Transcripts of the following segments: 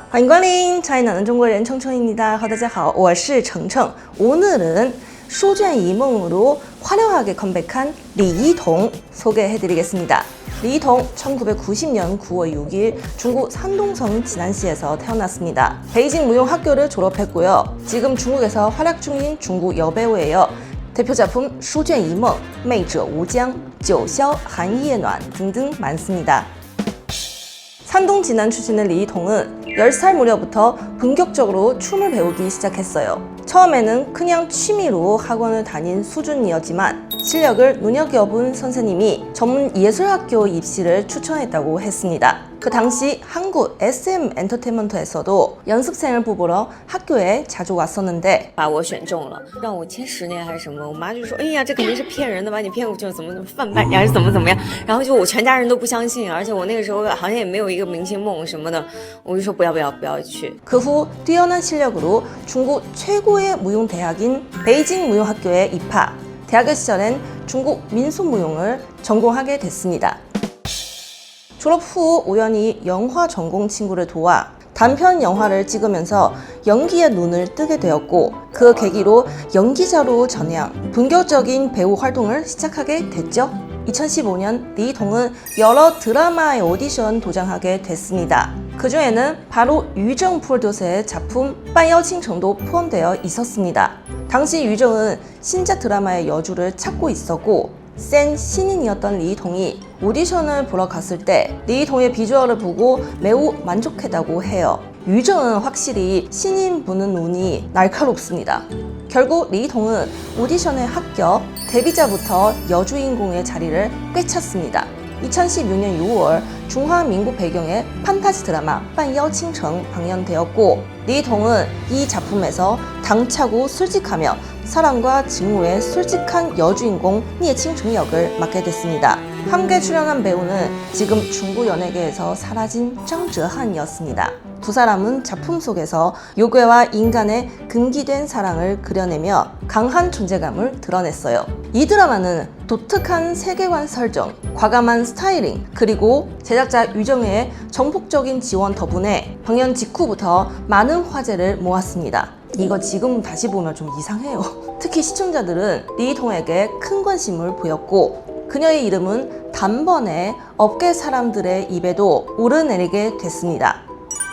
欢迎光临 차이나는 중국어인 청청입니다. 大家好，我是程程. 오늘은书卷 이몽으로 화려하게 컴백한 리이동 소개해드리겠습니다. 리이동 1990년 9월 6일 중국 산동성 진안시에서 태어났습니다. 베이징 무용학교를 졸업했고요. 지금 중국에서 활약 중인 중국 여배우예요. 대표 작품 书卷 이몽, 媚者无疆, 九霄寒夜暖 등등 많습니다. 산동 진안 출신의 리이동은 10살 무렵부터 본격적으로 춤을 배우기 시작했어요. 처음에는 그냥 취미로 학원을 다닌 수준이었지만 실력을 눈여겨본 선생님이 전문 예술학교 입시를 추천했다고 했습니다. 그 당시 한국 SM 엔터테인먼트에서도 연습생을 뽑으러 학교에 자주 왔었는데 把我选中了，让我签10年还是什么，我妈就说，哎呀，这肯定是骗人的，把你骗过去了，怎么贩卖呀，还是怎么样，然后就我全家人都不相信，而且我那个时候好像也没有一个明星梦什么的，我就说不要去。 그 후 뛰어난 실력으로 중국 최고의 무용대학인 베이징 무용학교에 입학. 대학교 시절엔 중국 민속무용을 전공하게 됐습니다. 졸업 후 우연히 영화 전공 친구를 도와 단편 영화를 찍으면서 연기에 눈을 뜨게 되었고 그 계기로 연기자로 전향, 본격적인 배우 활동을 시작하게 됐죠. 2015년 리동은 여러 드라마의 오디션 도전하게 됐습니다. 그 중에는 바로 유정 프로듀서의 작품 半妖倾城도 포함되어 있었습니다. 당시 유정은 신작 드라마의 여주를 찾고 있었고 센 신인이었던 리동이 오디션을 보러 갔을 때 리동의 비주얼을 보고 매우 만족했다고 해요. 유정은 확실히 신인 보는 눈이 날카롭습니다. 결국 리동은 오디션에 합격, 데뷔자부터 여주인공의 자리를 꿰찼습니다. 2016년 6월 중화민국 배경의 판타지 드라마 半妖倾城 방영되었고 리동은 이 작품에서 당차고 솔직하며 사랑과 증오의 솔직한 여주인공 聂칭청 역을 맡게 됐습니다. 함께 출연한 배우는 지금 중국 연예계에서 사라진 장저한이었습니다. 두 사람은 작품 속에서 요괴와 인간의 금기된 사랑을 그려내며 강한 존재감을 드러냈어요. 이 드라마는 독특한 세계관 설정, 과감한 스타일링, 그리고 제작자 유정의 전폭적인 지원 덕분에 방영 직후부터 많은 화제를 모았습니다. 이거 지금 다시 보면 좀 이상해요. 특히 시청자들은 리동에게 큰 관심을 보였고 그녀의 이름은 단번에 업계 사람들의 입에도 오르내리게 됐습니다.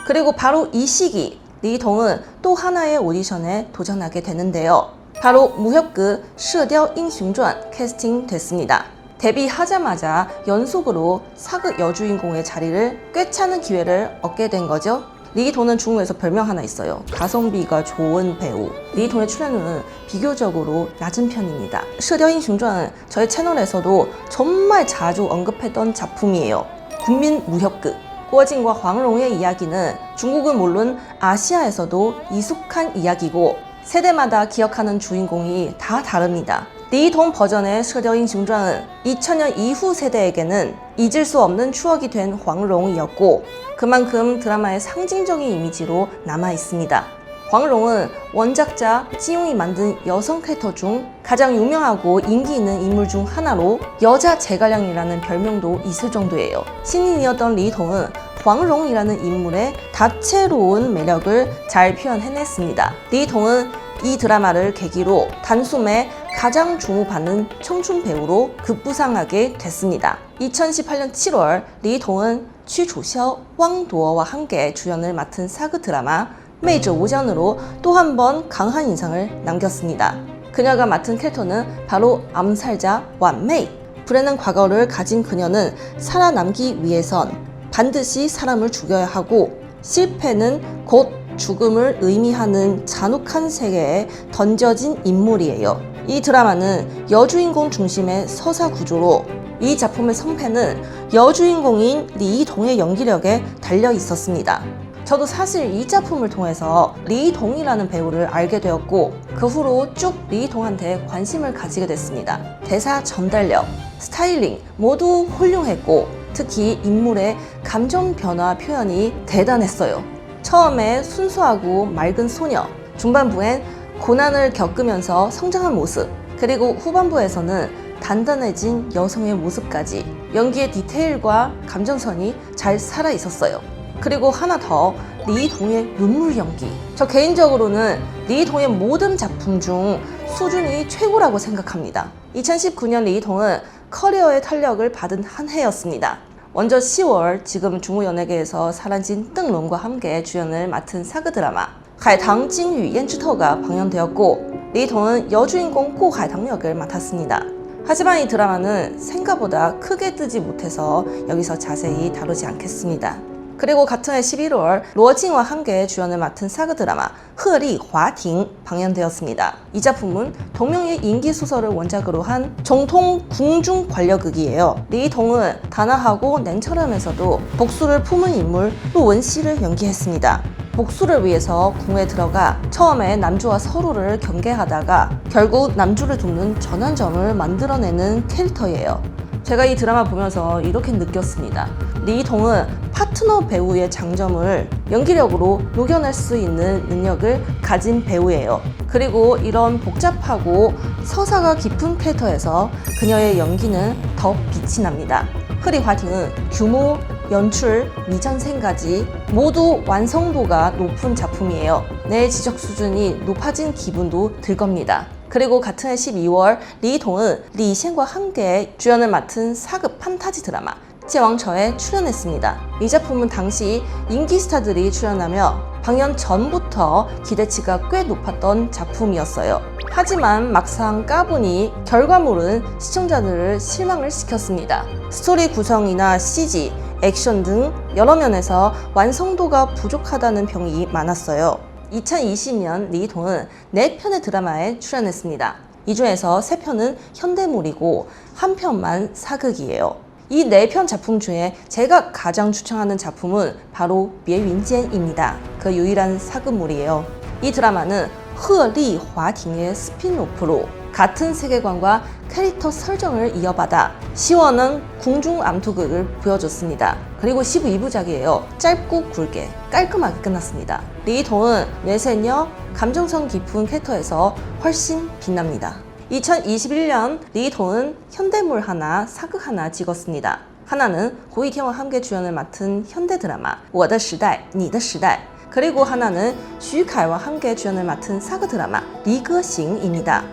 그리고 바로 이 시기 리동은 또 하나의 오디션에 도전하게 되는데요. 바로 무협극 射雕英雄传 캐스팅 됐습니다. 데뷔하자마자 연속으로 사극 여주인공의 자리를 꿰차는 기회를 얻게 된 거죠. 리동은 중국에서 별명 하나 있어요. 가성비가 좋은 배우. 리동의 출연료는 비교적으로 낮은 편입니다. 射雕英雄传 저희 채널에서도 정말 자주 언급했던 작품이에요. 국민 무협극.郭靖과 황롱의 이야기는 중국은 물론 아시아에서도 익숙한 이야기고 세대마다 기억하는 주인공이 다 다릅니다. 리동 버전의 射雕英雄传 2000년 이후 세대에게는 잊을 수 없는 추억이 된 황롱이었고 그만큼 드라마의 상징적인 이미지로 남아 있습니다. 황롱은 원작자 찌용이 만든 여성 캐릭터 중 가장 유명하고 인기 있는 인물 중 하나로 여자 제갈량이라는 별명도 있을 정도예요. 신인이었던 리동은 황롱이라는 인물의 다채로운 매력을 잘 표현해냈습니다. 리동은 이 드라마를 계기로 단숨에 가장 주목받는 청춘 배우로 급부상하게 됐습니다. 2018년 7월 리동은 취주셔, 왕도어와 함께 주연을 맡은 사극 드라마 媚者无疆으로 또 한 번 강한 인상을 남겼습니다. 그녀가 맡은 캐릭터는 바로 암살자 완메이. 불행한 과거를 가진 그녀는 살아남기 위해선 반드시 사람을 죽여야 하고 실패는 곧 죽음을 의미하는 잔혹한 세계에 던져진 인물이에요. 이 드라마는 여주인공 중심의 서사 구조로 이 작품의 성패는 여주인공인 리동의 연기력에 달려 있었습니다. 저도 사실 이 작품을 통해서 리동이라는 배우를 알게 되었고 그 후로 쭉 리동한테 관심을 가지게 됐습니다. 대사 전달력, 스타일링 모두 훌륭했고 특히 인물의 감정 변화 표현이 대단했어요. 처음에 순수하고 맑은 소녀, 중반부엔 고난을 겪으면서 성장한 모습, 그리고 후반부에서는 단단해진 여성의 모습까지 연기의 디테일과 감정선이 잘 살아 있었어요. 그리고 하나 더, 리동의 눈물 연기. 저 개인적으로는 리동의 모든 작품 중 수준이 최고라고 생각합니다. 2019년 리동은 커리어의 탄력을 받은 한 해였습니다. 먼저 10월 지금 중국 연예계에서 사라진 뜬런과 함께 주연을 맡은 사극 드라마 海棠金鱼胭脂透가 방영되었고 리동은 여주인공 고하이당 역을 맡았습니다. 하지만 이 드라마는 생각보다 크게 뜨지 못해서 여기서 자세히 다루지 않겠습니다. 그리고 같은 해 11월 로징와 함께 주연을 맡은 사극 드라마 鹤唳华亭 방영되었습니다. 이 작품은 동명의 인기 소설을 원작으로 한 정통 궁중 관력극이에요. 리동은 단아하고 냉철하면서도 복수를 품은 인물 루원시를 연기했습니다. 복수를 위해서 궁에 들어가 처음에 남주와 서로를 경계하다가 결국 남주를 돕는 전환점을 만들어내는 캐릭터예요. 제가 이 드라마 보면서 이렇게 느꼈습니다. 리동은 파트너 배우의 장점을 연기력으로 녹여낼 수 있는 능력을 가진 배우예요. 그리고 이런 복잡하고 서사가 깊은 캐릭터에서 그녀의 연기는 더 빛이 납니다. 鹤唳华亭은 규모, 연출, 미전생까지 모두 완성도가 높은 작품이에요. 내 지적 수준이 높아진 기분도 들 겁니다. 그리고 같은 해 12월 리동은 리시엔과 함께 주연을 맡은 사극 판타지 드라마 戒王처에 출연했습니다. 이 작품은 당시 인기 스타들이 출연하며 방영 전부터 기대치가 꽤 높았던 작품이었어요. 하지만 막상 까보니 결과물은 시청자들을 실망을 시켰습니다. 스토리 구성이나 CG, 액션 등 여러 면에서 완성도가 부족하다는 평이 많았어요. 2020년 리동은 4편의 드라마에 출연했습니다. 이 중에서 3편은 현대물이고 1편만 사극이에요. 이 4편 작품 중에 제가 가장 추천하는 작품은 바로 别云间입니다. 그 유일한 사극물이에요. 이 드라마는 鹤唳华亭의 스핀오프로 같은 세계관과 캐릭터 설정을 이어받아 시원한 궁중 암투극을 보여줬습니다. 그리고 12부작이에요. 짧고 굵게 깔끔하게 끝났습니다. 리동은 뇌세녀, 감정성 깊은 캐릭터에서 훨씬 빛납니다. 2021년 리동은 현대물 하나, 사극 하나 찍었습니다. 하나는 고이태와 함께 주연을 맡은 현대 드라마 我的时代,你的时代 그리고 하나는 슈카이와 함께 주연을 맡은 사극 드라마 리거싱입니다.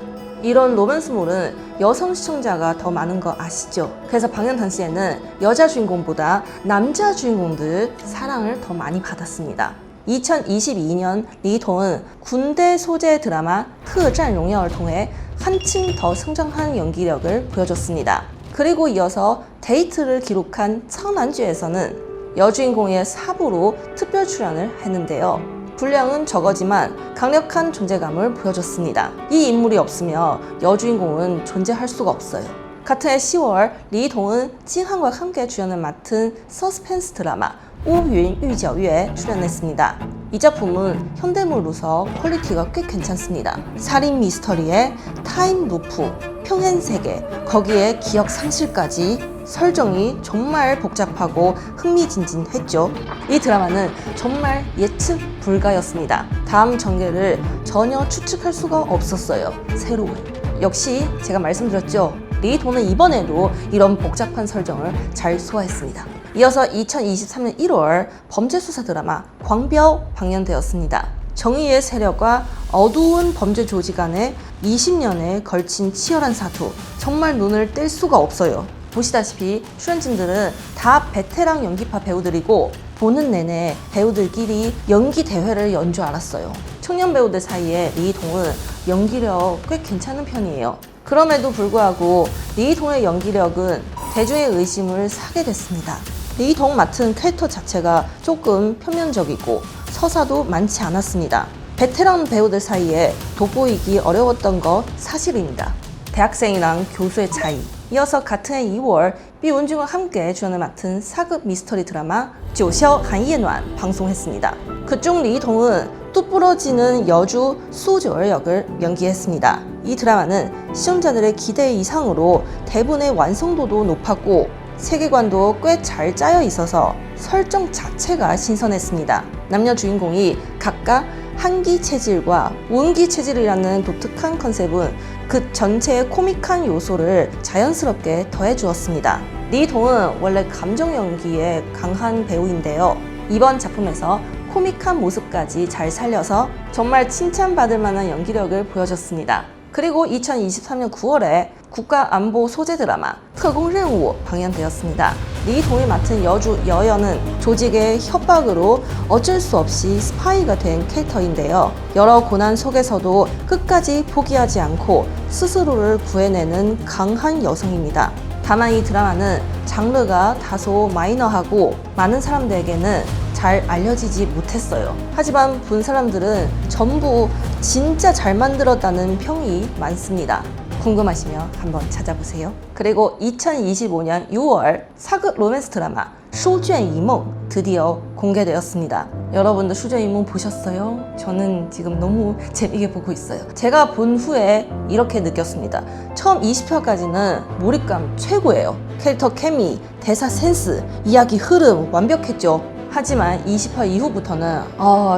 이런 로맨스물은 여성 시청자가 더 많은 거 아시죠? 그래서 방영 당시에는 여자 주인공보다 남자 주인공들 사랑을 더 많이 받았습니다. 2022년 리동은 군대 소재 드라마 特战荣耀를 통해 한층 더 성장한 연기력을 보여줬습니다. 그리고 이어서 데이트를 기록한 청난주에서는 여주인공의 사부로 특별 출연을 했는데요. 분량은 적어지만 강력한 존재감을 보여줬습니다. 이 인물이 없으면 여주인공은 존재할 수가 없어요. 같은 해 10월 리동은 찐한과 함께 주연을 맡은 서스펜스 드라마 乌云玉皎月에 출연했습니다. 이 작품은 현대물로서 퀄리티가 꽤 괜찮습니다. 살인 미스터리에 타임 루프, 평행세계, 거기에 기억 상실까지 설정이 정말 복잡하고 흥미진진했죠. 이 드라마는 정말 예측 불가였습니다. 다음 전개를 전혀 추측할 수가 없었어요. 새로운. 역시 제가 말씀드렸죠. 리동은 이번에도 이런 복잡한 설정을 잘 소화했습니다. 이어서 2023년 1월 범죄수사 드라마 광뼈 방영되었습니다. 정의의 세력과 어두운 범죄 조직 안에 20년에 걸친 치열한 사투, 정말 눈을 뗄 수가 없어요. 보시다시피 출연진들은 다 베테랑 연기파 배우들이고 보는 내내 배우들끼리 연기 대회를 연 줄 알았어요. 청년 배우들 사이에 리동은 연기력 꽤 괜찮은 편이에요. 그럼에도 불구하고 리동의 연기력은 대중의 의심을 사게 됐습니다. 리동 맡은 캐릭터 자체가 조금 표면적이고 서사도 많지 않았습니다. 베테랑 배우들 사이에 돋보이기 어려웠던 거 사실입니다. 대학생이랑 교수의 차이. 이어서 같은 해 2월 비원중과 함께 주연을 맡은 사극 미스터리 드라마 九霄寒夜暖 방송했습니다. 그중 리동은 뚝 부러지는 여주 수조열 역을 연기했습니다. 이 드라마는 시청자들의 기대 이상으로 대본의 완성도도 높았고 세계관도 꽤 잘 짜여 있어서 설정 자체가 신선했습니다. 남녀 주인공이 각각 한기 체질과 온기 체질이라는 독특한 컨셉은 그 전체의 코믹한 요소를 자연스럽게 더해주었습니다. 리동은 원래 감정 연기에 강한 배우인데요. 이번 작품에서 코믹한 모습까지 잘 살려서 정말 칭찬받을 만한 연기력을 보여줬습니다. 그리고 2023년 9월에 국가안보 소재 드라마 특공任务 방영되었습니다. 리동이 맡은 여주 여연은 조직의 협박으로 어쩔 수 없이 스파이가 된 캐릭터인데요. 여러 고난 속에서도 끝까지 포기하지 않고 스스로를 구해내는 강한 여성입니다. 다만 이 드라마는 장르가 다소 마이너하고 많은 사람들에게는 잘 알려지지 못했어요. 하지만 본 사람들은 전부 진짜 잘 만들었다는 평이 많습니다. 궁금하시면 한번 찾아보세요. 그리고 2025년 6월 사극 로맨스 드라마 슈卷一梦 드디어 공개되었습니다. 여러분들 슈卷一梦보셨어요? 저는 지금 너무 재미있게 보고 있어요. 제가 본 후에 이렇게 느꼈습니다. 처음 20화까지는 몰입감 최고예요. 캐릭터 케미, 대사 센스, 이야기 흐름 완벽했죠. 하지만 20화 이후부터는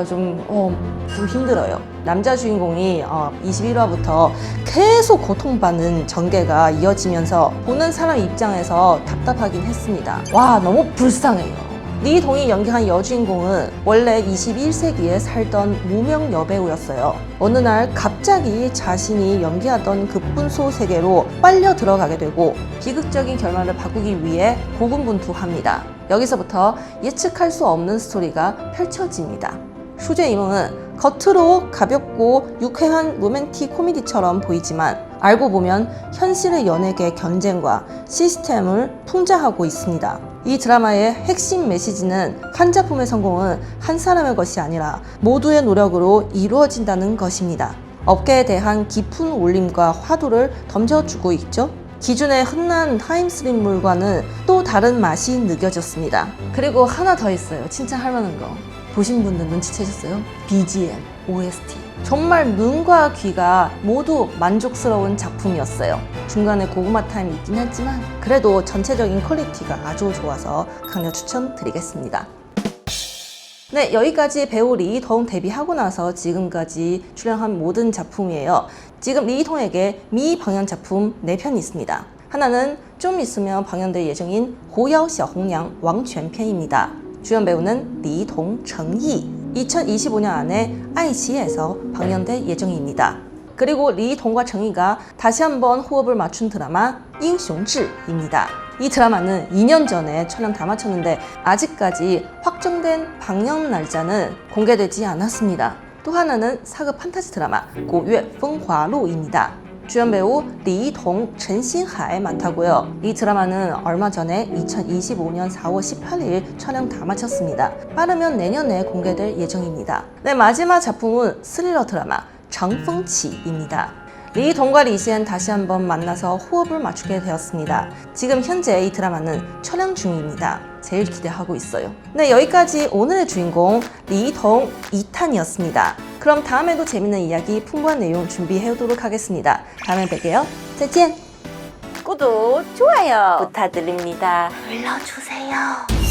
좀 힘들어요. 남자 주인공이 21화부터 계속 고통받는 전개가 이어지면서 보는 사람 입장에서 답답하긴 했습니다. 와, 너무 불쌍해요. 리동이 연기한 여주인공은 원래 21세기에 살던 무명 여배우였어요. 어느 날 갑자기 자신이 연기하던 급분소 세계로 빨려 들어가게 되고 비극적인 결말을 바꾸기 위해 고군분투합니다. 여기서부터 예측할 수 없는 스토리가 펼쳐집니다. 슈제이몽은 겉으로 가볍고 유쾌한 로맨틱 코미디처럼 보이지만 알고 보면 현실의 연예계 경쟁과 시스템을 풍자하고 있습니다. 이 드라마의 핵심 메시지는 한 작품의 성공은 한 사람의 것이 아니라 모두의 노력으로 이루어진다는 것입니다. 업계에 대한 깊은 울림과 화두를 던져주고 있죠. 기존의 흔한 타임슬립물과는 또 다른 맛이 느껴졌습니다. 그리고 하나 더 있어요. 진짜 할 만한 거. 보신 분들 눈치채셨어요? BGM, OST. 정말 눈과 귀가 모두 만족스러운 작품이었어요. 중간에 고구마 타임이 있긴 했지만 그래도 전체적인 퀄리티가 아주 좋아서 강력 추천드리겠습니다. 네, 여기까지 배우 리동 데뷔하고 나서 지금까지 출연한 모든 작품이에요. 지금 리동에게 미방영 작품 4편이 있습니다. 하나는 좀 있으면 방영될 예정인 고야오 샤홍냥 왕全篇입니다. 주연 배우는 리동, 정이 2025년 안에 아이치에서 방영될 예정입니다. 그리고 리동과 정이가 다시 한번 호흡을 맞춘 드라마 잉숑지입니다. 이 드라마는 2년 전에 촬영 다 마쳤는데 아직까지 확정된 방영 날짜는 공개되지 않았습니다. 또 하나는 사극 판타지 드라마 고유의 풍화루입니다. 주연 배우 리동,陈星海맡았고요. 이 드라마는 얼마 전에 2025년 4월 18일 촬영 다 마쳤습니다. 빠르면 내년에 공개될 예정입니다. 네, 마지막 작품은 스릴러 드라마 장펑치입니다. 리동과 리시엔 다시 한번 만나서 호흡을 맞추게 되었습니다. 지금 현재 이 드라마는 촬영 중입니다. 제일 기대하고 있어요. 네, 여기까지 오늘의 주인공 리동 2탄이었습니다. 그럼 다음에도 재밌는 이야기, 풍부한 내용 준비해오도록 하겠습니다. 다음에 뵐게요. 再见! 구독, 좋아요 부탁드립니다. 눌러주세요.